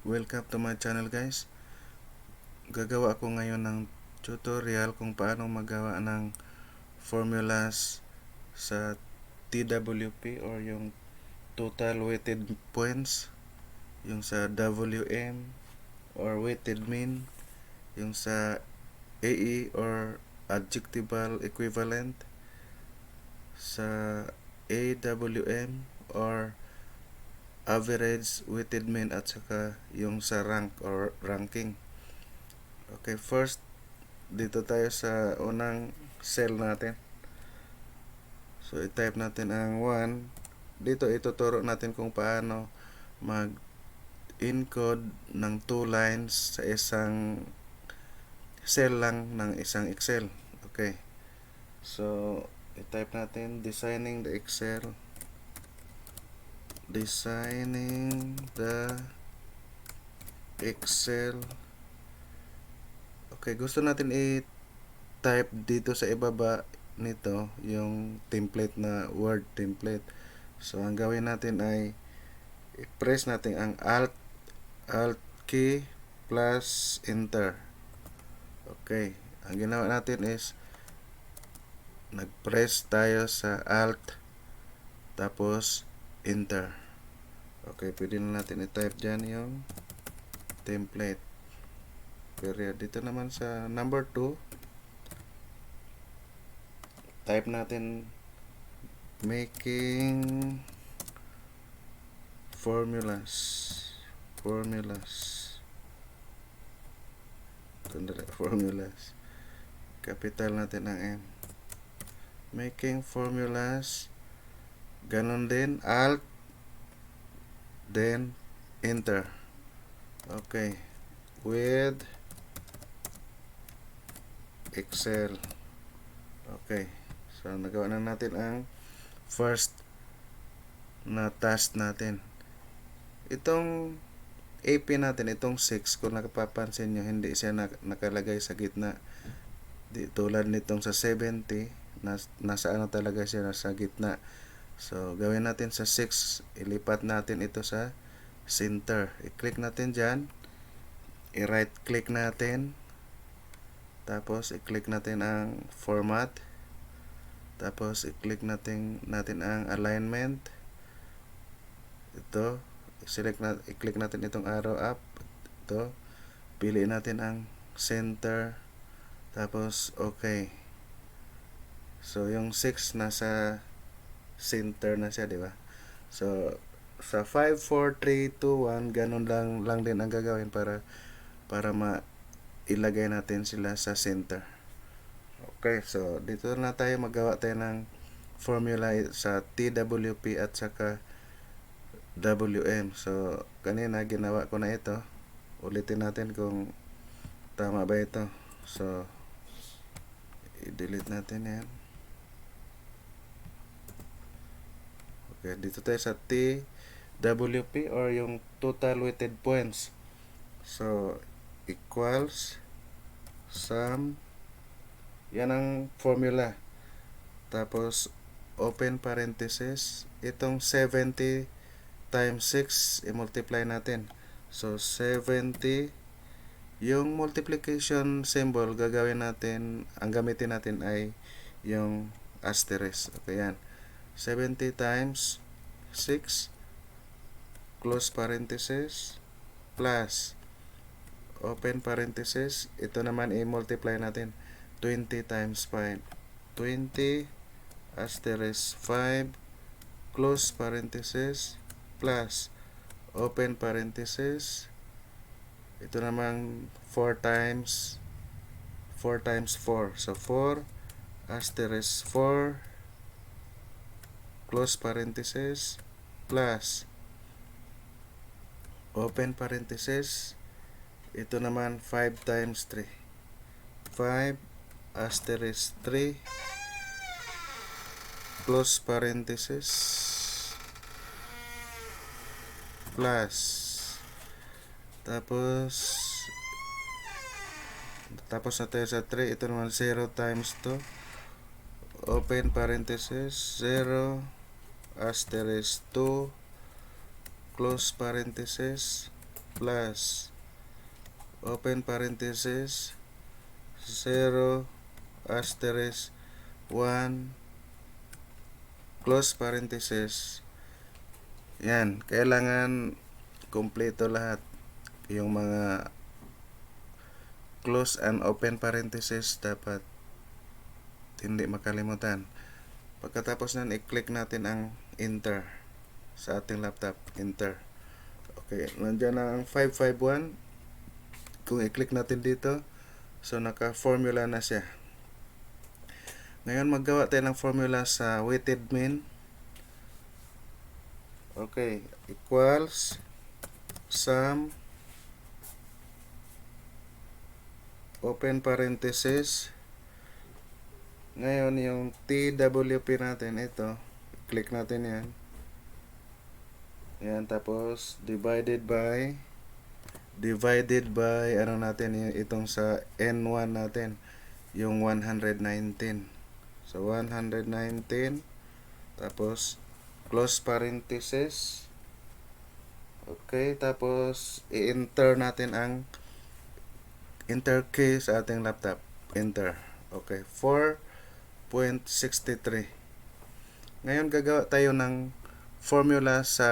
Welcome to my channel guys. Gagawa ako ngayon ng tutorial kung paano magawa ng formulas sa TWP or yung total weighted points, yung sa WM or weighted mean, yung sa AE or adjectival equivalent, sa AWM or average weighted mean, at saka yung sa rank or ranking. Okay, first dito tayo sa unang cell natin. So i-type natin ang 1. Dito ituturo natin kung paano mag-encode ng 2 lines sa isang cell lang ng isang Excel. Okay. So i-type natin designing the Excel. Okay, gusto natin i-type dito sa ibaba nito yung template na Word template. So ang gawin natin ay i-press natin ang Alt key plus Enter. Okay, ang ginawa natin is nag-press tayo sa Alt tapos Enter. Okay, pwede na natin i-type dyan yung template. Period. Dito naman sa number 2, type natin making formulas. Capital natin ang M. Making formulas. Ganon din, Alt, then Enter. Okay. With Excel. Okay. So nagawa na natin ang first na task natin. Itong AP natin, itong 6, kung nakapapansin nyo, hindi siya nakalagay sa gitna. Tulad nitong sa 70, nasa ano talaga siya, nasa gitna. So gawin natin sa 6, ilipat natin ito sa center. I-click natin dyan, i-right click natin, tapos i-click natin ang format, tapos i-click natin ang alignment. Ito, i-click natin itong arrow up. Ito, piliin natin ang center, tapos okay. So yung 6 nasa center na siya, di ba? So sa 5, 4, 3, 2, 1, ganun lang din ang gagawin para ilagay natin sila sa center. Okay, so dito na tayo magawa tayo ng formula sa TWP at saka WM. So kanina ginawa ko na ito. Ulitin natin kung tama ba ito. So i-delete natin yan. Okay, dito tayo sa TWP or yung total weighted points. So equals sum, yan ang formula, tapos open parenthesis, itong 70 times 6 i-multiply natin. So 70, yung multiplication symbol gagawin natin, ang gamitin natin ay yung asterisk. Okay, yan, 70 times 6 close parenthesis plus open parenthesis, ito naman i-multiply natin, 20 times 5, 20 asterisk 5 close parenthesis plus open parenthesis, ito naman 4 times 4, so 4 asterisk 4 close parenthesis plus open parenthesis, ito naman 5 times 3, 5 asterisk 3 close parenthesis plus, tapos na tayo sa 3, ito naman 0 times 2 open parenthesis 0 asterisk 2 close parenthesis plus open parenthesis 0 asterisk 1 close parenthesis. Yan, kailangan kumpleto lahat yung mga close and open parenthesis, dapat hindi makalimutan. Pagkatapos nan, i-click natin ang enter sa ating laptop. Enter. Okay, nandiyan na ang 551. Kung i-click natin dito, so naka-formula na siya. Ngayon maggawa tayo ng formula sa weighted mean. Okay, equals sum open parenthesis. Ngayon yung TWP natin, ito, click natin yan. Yan, tapos divided by ano natin, itong sa N1 natin, yung 119. So 119, tapos close parenthesis. Okay, tapos i-enter natin ang enter key sa ating laptop. Enter. Okay, 4.63. Ngayon gagawa tayo ng formula sa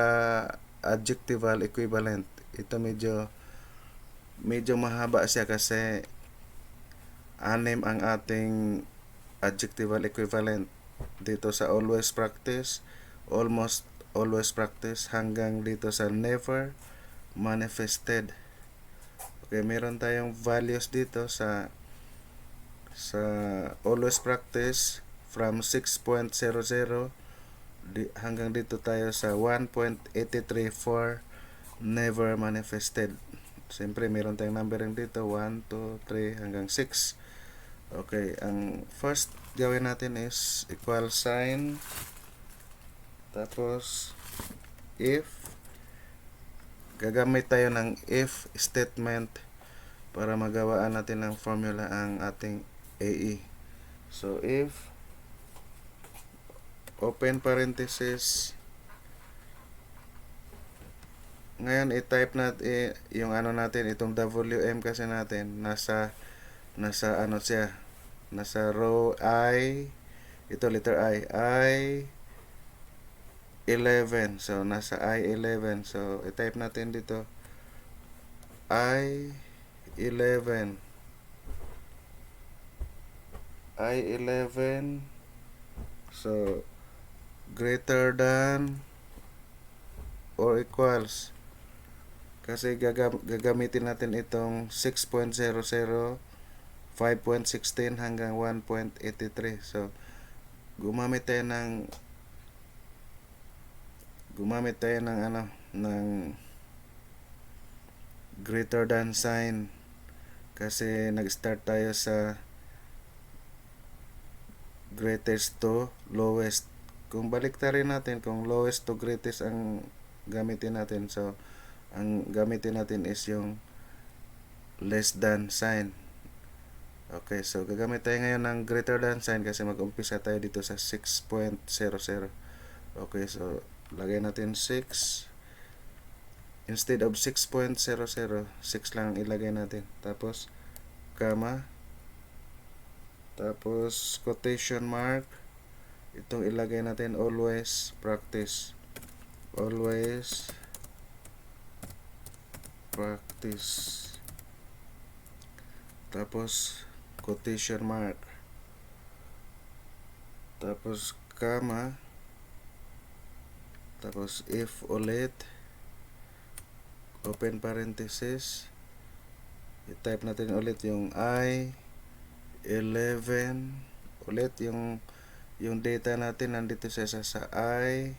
adjectival equivalent. Ito medyo mahaba siya kasi 6 ang ating adjectival equivalent dito sa always practice, almost always practice, hanggang dito sa never manifested. Okay, meron tayong values dito sa always practice from 6.00 hanggang dito tayo sa 1.83 for never manifested. Siyempre meron tayong numbering dito 1, 2, 3 hanggang 6. Okay, ang first gawin natin is equal sign, tapos if. Gagamit tayo ng if statement para magawaan natin ng formula ang ating AE. So if open parenthesis, ngayon i-type natin yung ano natin, itong WM kasi natin nasa ano siya, nasa row I, ito letter I 11, so nasa I11. So i-type natin dito I11 so greater than or equals, kasi gagamitin natin itong 6.00, 5.16 hanggang 1.83. So gumamit tayo ng ano, ng greater than sign kasi nag-start tayo sa greatest to lowest. Kung baliktarin natin, kung lowest to greatest ang gamitin natin, so ang gamitin natin is yung less than sign. Okay, so gagamit tayo ngayon ng greater than sign kasi mag-umpisa tayo dito sa 6.00. Okay, so lagay natin 6 instead of 6.00, 6 lang ilagay natin, tapos comma, tapos quotation mark, itong ilagay natin always practice, tapos quotation mark, tapos comma, tapos if ulit, open parenthesis, i-type natin ulit yung I11 ulit, yung data natin nandito sa I,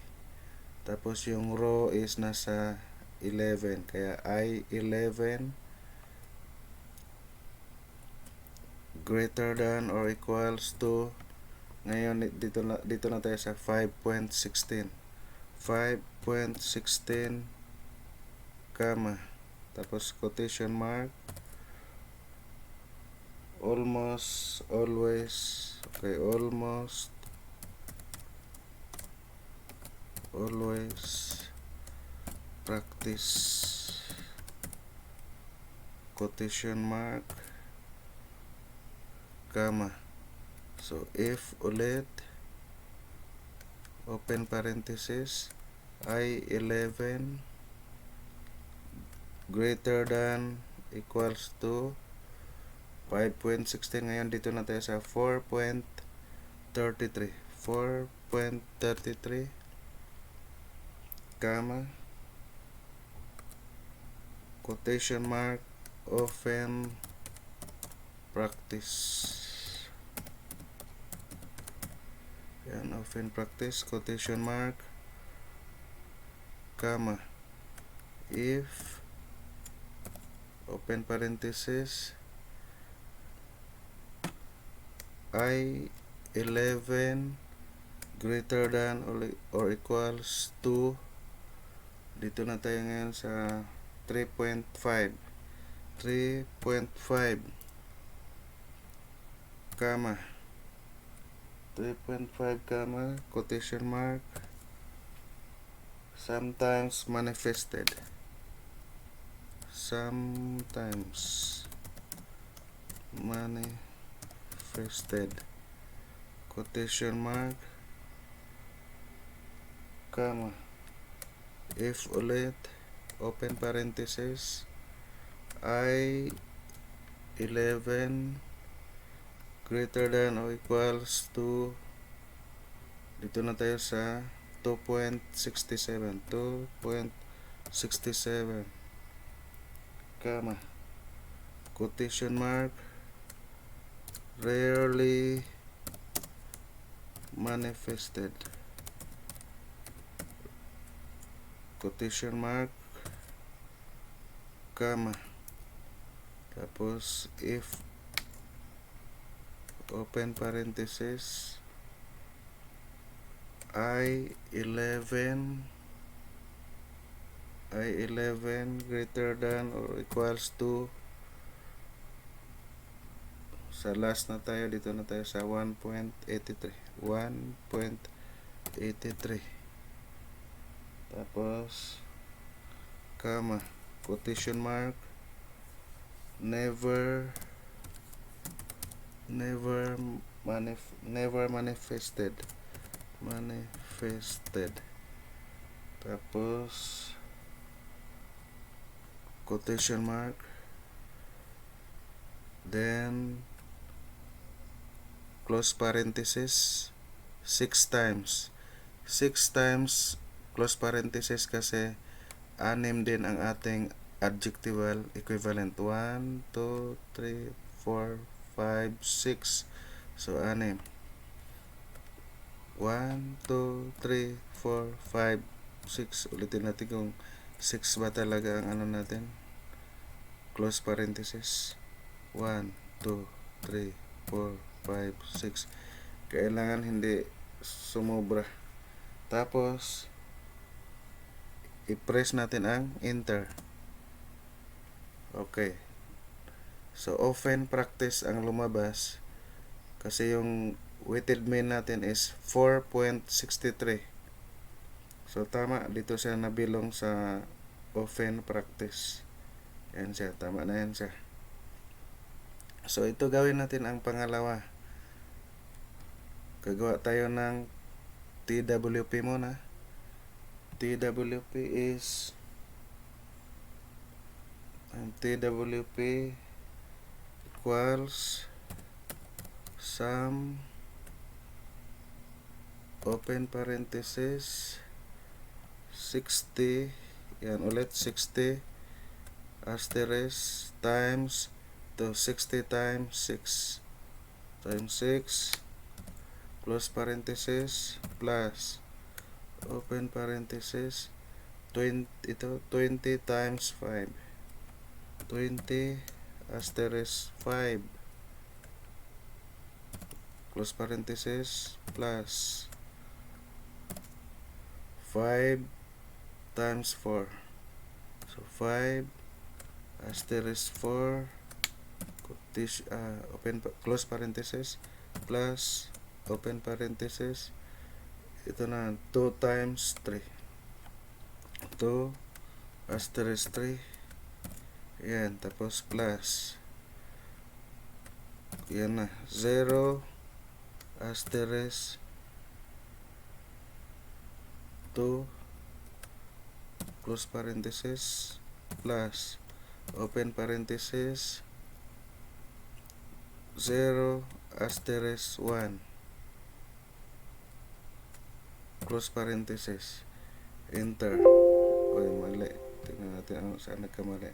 tapos yung row is nasa 11, kaya I11 greater than or equals to, ngayon dito na tayo sa 5.16 comma, tapos quotation mark, almost always, okay, almost always practice, quotation mark, comma. So if ulit, open parenthesis, I11 greater than equals to 5.16. Ngayon dito na tayo sa 4.33. 4.33 comma quotation mark, often practice. Yan, often practice, quotation mark, comma. If, open parenthesis, I11 greater than or equals to, dito na tayo ngayon sa 3.5, comma 3.5 comma quotation mark, sometimes manifested, quotation mark, comma. If ulit, open parenthesis, I11 greater than or equals to, dito na tayo sa 2.67, comma, quotation mark, rarely manifested, quotation mark, comma. Tapos if, open parenthesis, I11 greater than or equals to, sa last na tayo, dito na tayo sa 1.83. Tapos comma, quotation mark, never manifested. Tapos quotation mark, then close parenthesis 6 times, close parenthesis kasi 6 din ang ating adjectival equivalent. 1, 2, 3, 4, 5, 6. So 6. 1, 2, 3, 4, 5, 6. Ulitin natin kung 6 ba talaga ang ano natin. Close parenthesis. 1, 2, 3, 4, 5, 6. Kailangan hindi sumobra. Tapos i-press natin ang enter. Okay. So often practice ang lumabas kasi yung weighted mean natin is 4.63. So tama, dito siya nabilong sa often practice. Yan siya, tama na yan siya. So ito gawin natin ang pangalawa. Gagawa tayo ng TWP muna. TWP is, ang TWP equals sum, open parenthesis, 60, yan ulit 60 asterisk times to 60 times 6 times 6 close parenthesis plus open parenthesis 20 times 5, 20 asterisk 5 close parenthesis plus 5 times 4. So 5 asterisk 4 open close parenthesis plus open parenthesis, ito na 2 times 3, 2 asterisk 3 Yan, tapos plus. Yan na, 0 asterisk 2 close parenthesis plus open parenthesis 0 asterisk 1 close parenthesis enter. Oy, mali. Tingnan natin ano saan nagkamali.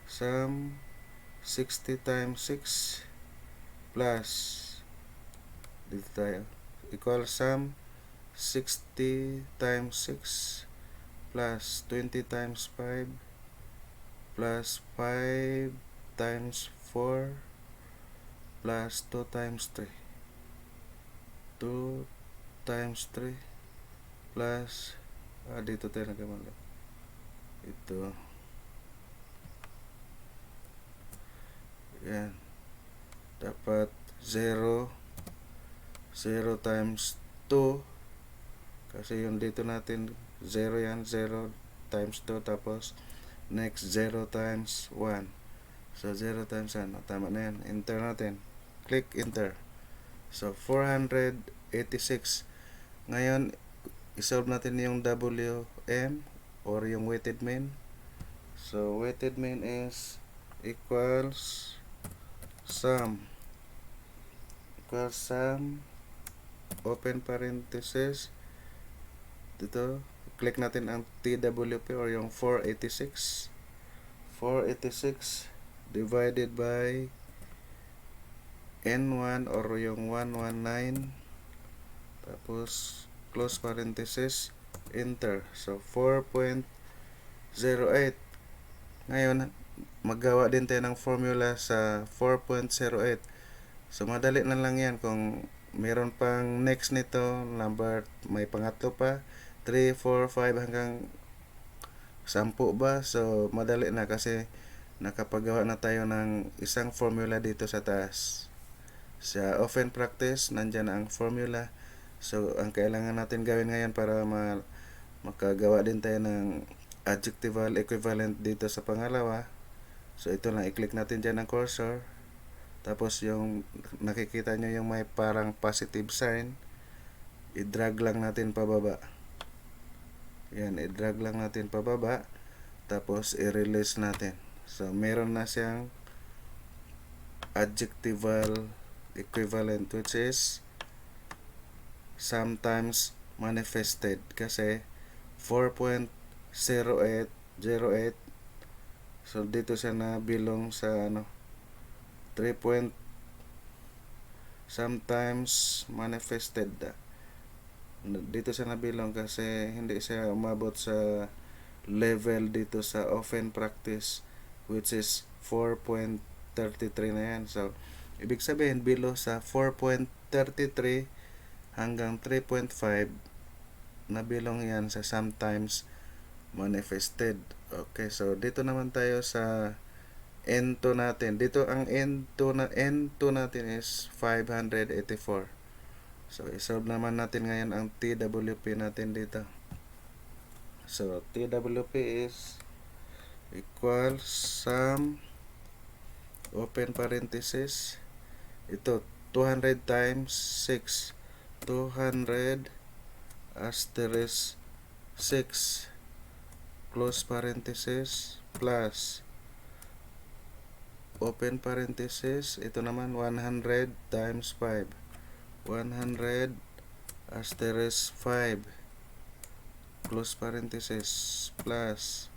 Sum 60 times 6 plus dito tayo equal sum 60 times 6 plus 20 times 5 plus 5 times 4 plus 2 times 3 2 times 3 plus dito tayo nagkamali. Ito yan, dapat 0 times 2 kasi yung dito natin 0 yan, 0 times 2 tapos next 0 times 1, so 0 times 1, tama na yan, enter natin, click enter. So 486. Ngayon isolve natin yung WM or yung weighted mean. So weighted mean is equals sum open parenthesis dito, click natin ang TWP or yung 486 divided by N1 or yung 119 tapos close parenthesis enter. So 4.08. Ngayon maggawa din tayo ng formula sa 4.08. So madali na lang yan. Kung meron pang next nito number, may pangatlo pa 3, 4, 5 hanggang 10 ba, so madali na kasi nakapagawa na tayo ng isang formula dito sa taas. Sa open practice nandyan ang formula. So ang kailangan natin gawin ngayon para makagawa din tayo ng adjectival equivalent dito sa pangalawa, so ito lang, i-click natin dyan ang cursor, tapos yung nakikita nyo yung may parang positive sign, i-drag lang natin pababa. Yan, i-drag lang natin pababa, tapos i-release natin. So meron na siyang adjectival equivalent, which is sometimes manifested, kasi 4.08 so dito siya na bilong sa 3 sometimes manifested, dito siya nabilong kasi hindi siya umabot sa level dito sa open practice, which is 4.33 na yan. So ibig sabihin below sa 4.33 hanggang 3.5 nabilong yan sa sometimes manifested. Okay, so dito naman tayo sa N2 natin. Dito ang N2 natin is 584. So isolve naman natin ngayon ang TWP natin dito. So TWP is equals sum open parenthesis, ito 200 times 6, 200 asterisk 6 close parenthesis plus open parenthesis, ito naman 100 times 5, 100 asterisk 5 close parenthesis plus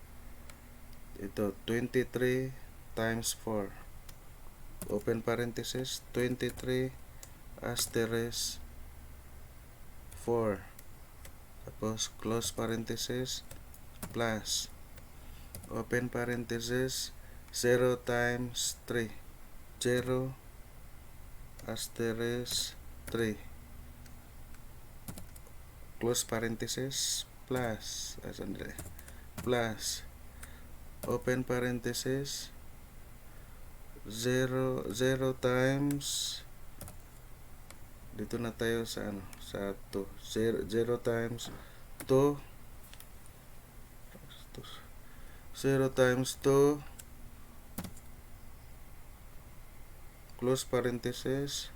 ito 23 times 4, open parenthesis 23 asterisk 4 tapos close parenthesis plus open parenthesis 0 times 3, 0 asterisk 3 close parenthesis plus plus open parenthesis 0 times, dito na tayo sa sa 2, 0 times 2, 0 times 2 close parenthesis,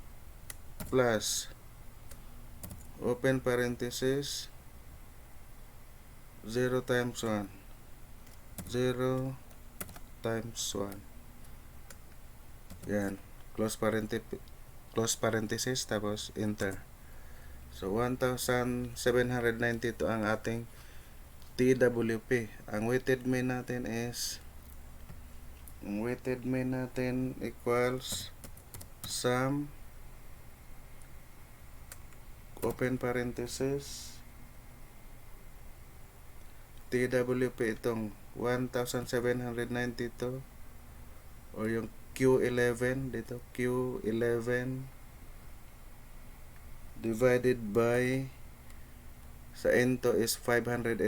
plus, open parenthesis, 0 times 1. 0 times 1. Yan. Close parenthesis, tapos enter. So, 1,792 ang ating TWP. Ang weighted mean natin equals sum, open parenthesis, TWP itong 1,792 or yung Q11 dito, Q11 divided by sa N2 is 584.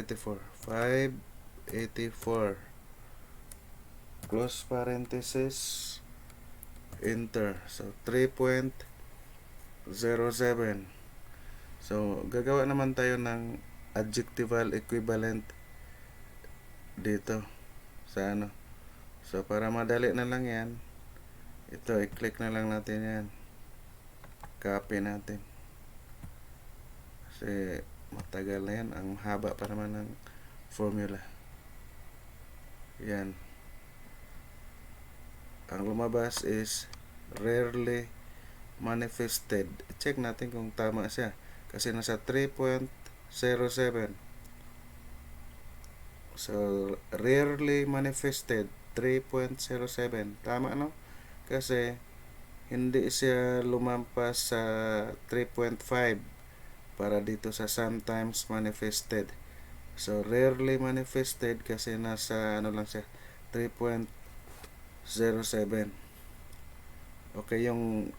Close parenthesis, enter. So 3.07. So gagawa naman tayo ng adjectival equivalent dito sa ano. So para madali na lang yan, ito i-click na lang natin yan, copy natin kasi matagal na yan, ang haba pa naman ng formula. Yan, ang lumabas is rarely manifested. Check natin kung tama siya kasi nasa 3.07. So rarely manifested 3.07, tama no? Kasi hindi siya lumampas sa 3.5 para dito sa sometimes manifested. So rarely manifested kasi nasa ano lang siya, 3.07. Okay, yung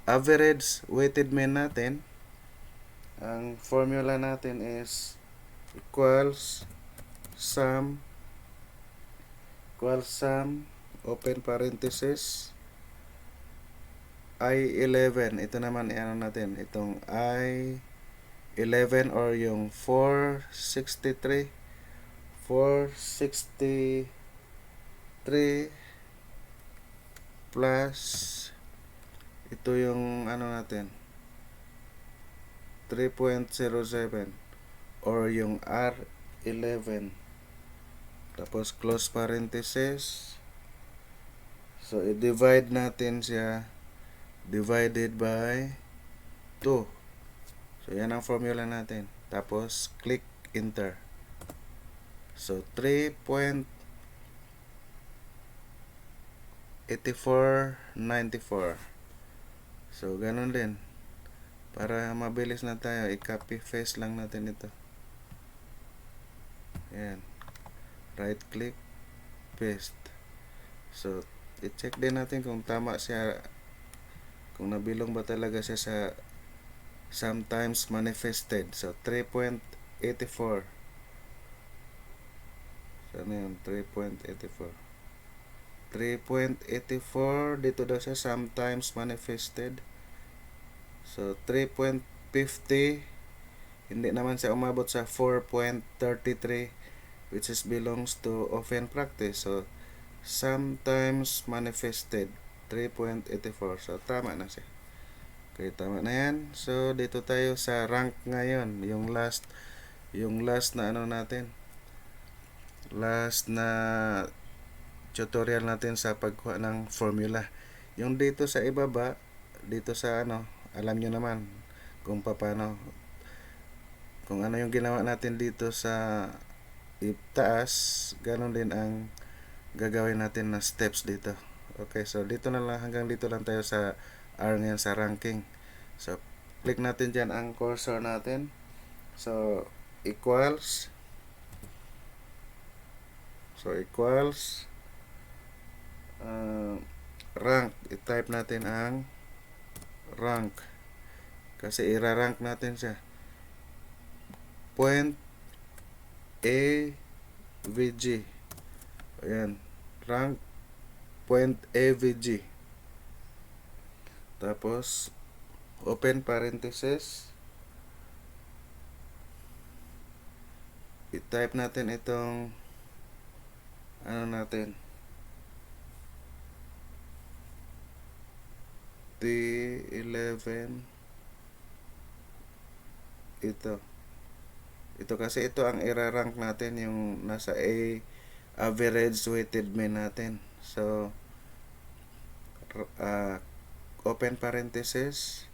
average weighted mean natin, ang formula natin is equals sum, open parenthesis, I11. Ito naman ano natin, itong I11 or yung 463 plus ito yung ano natin 3.07 or yung R11, tapos close parenthesis. So i-divide natin siya, divided by 2. So yan ang formula natin, tapos click enter. So 3.8494. So ganun din, para mabilis na tayo, i-copy paste lang natin ito. Yan, right click, paste. So i-check din natin kung tama siya, kung nabilong ba talaga siya sa sometimes manifested. So 3.84. So ano yun, 3.84 dito daw siya sometimes manifested. So 3.50, hindi naman siya umabot sa 4.33, which is belongs to often practice. So sometimes manifested 3.84. So tama na siya. Okay, tama na yan. So dito tayo sa rank ngayon, yung last na ano natin, last na tutorial natin sa pagkuha ng formula. Yung dito sa ibaba, dito sa ano, alam nyo naman kung paano, kung ano yung ginawa natin dito sa itaas, ganun din ang gagawin natin na steps dito. Okay, so dito na lang, hanggang dito lang tayo sa R ngayon, sa ranking. So click natin dyan ang cursor natin. So equals rank. I-type natin ang rank kasi ira-rank natin siya. Point AVG. Ayan, rank point AVG. Tapos open parenthesis, i-type natin itong ano natin, T11 ito kasi ito ang irarank natin, yung nasa average weighted mean natin. So open parenthesis,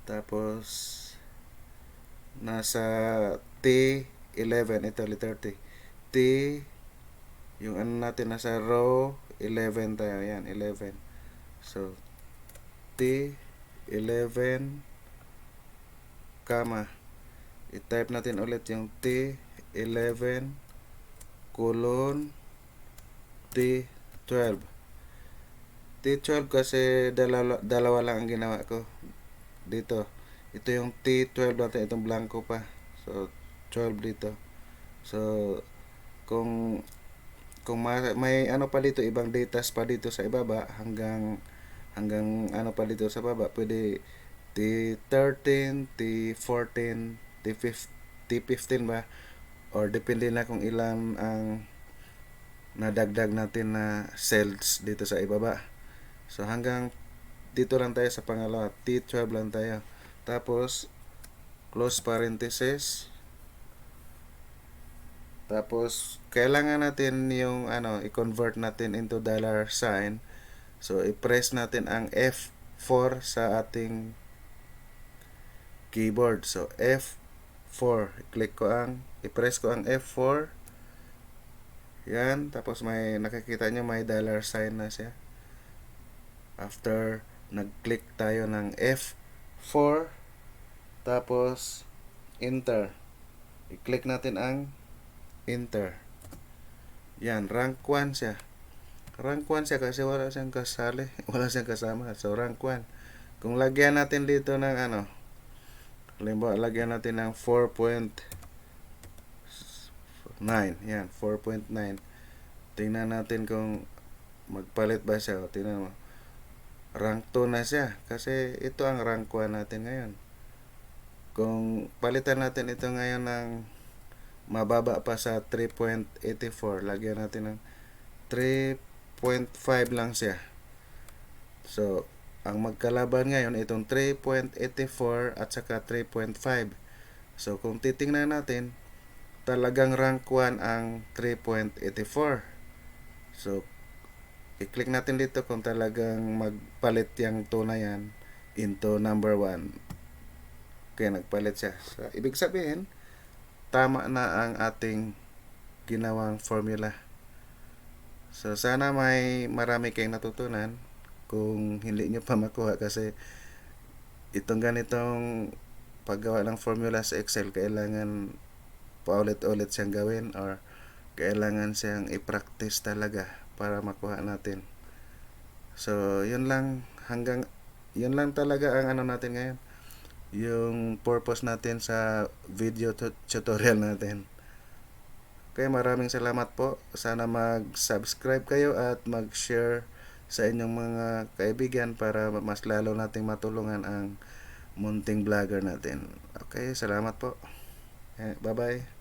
tapos nasa T11, ito letter T, yung ano natin nasa row 11 tayo, yan 11. So T11 comma, i-type natin ulit yung T11 colon T12. T12 kasi dalawa lang ang ginawa ko dito. Ito yung T12 natin, itong blanco pa. So 12 dito. So kung may ano pa dito, ibang datas pa dito sa ibaba, hanggang ano pa dito sa baba, pwede T13, T14, T15 ba, or depende na kung ilan ang nadagdag natin na cells dito sa ibaba. So hanggang dito lang tayo sa pangalawa, T12 lang tayo. Tapos close parenthesis. Tapos kailangan natin yung i-convert natin into dollar sign. So i-press natin ang F4 sa ating keyboard. So F4, i-press ko ang F4. Yan, tapos may nakikita nyo may dollar sign na siya. After nag-click tayo ng F4, tapos enter. I-click natin ang enter. Yan, rank 1 siya. Rank 1 siya kasi wala siyang kasali, wala siyang kasama. So rank 1. Kung lagyan natin dito ng halimbawa lagyan natin ng 4.9. Yan, 4.9. Tingnan natin kung magpalit ba siya. Tingnan mo. Rank 2 na siya kasi ito ang rank 1 natin ngayon. Kung palitan natin ito ngayon ng mababa pa sa 3.84, lagyan natin ng 3.5 lang siya. So ang magkalaban ngayon itong 3.84 at saka 3.5. So kung titingnan natin, talagang rank 1 ang 3.84. So i-click natin dito kung talagang magpalit yung 2 na yan into number 1. Kaya nagpalit siya. So ibig sabihin, tama na ang ating ginawang formula. So sana may marami kayong natutunan. Kung hindi nyo pa makuha, kasi itong ganitong paggawa ng formula sa Excel, kailangan paulit-ulit siyang gawin, or kailangan siyang i-practice talaga para makuha natin. So yun lang talaga ang natin ngayon, yung purpose natin sa video tutorial natin. Okay, maraming salamat po. Sana mag-subscribe kayo at mag-share sa inyong mga kaibigan para mas lalo nating matulungan ang munting vlogger natin. Okay, salamat po. Bye-bye.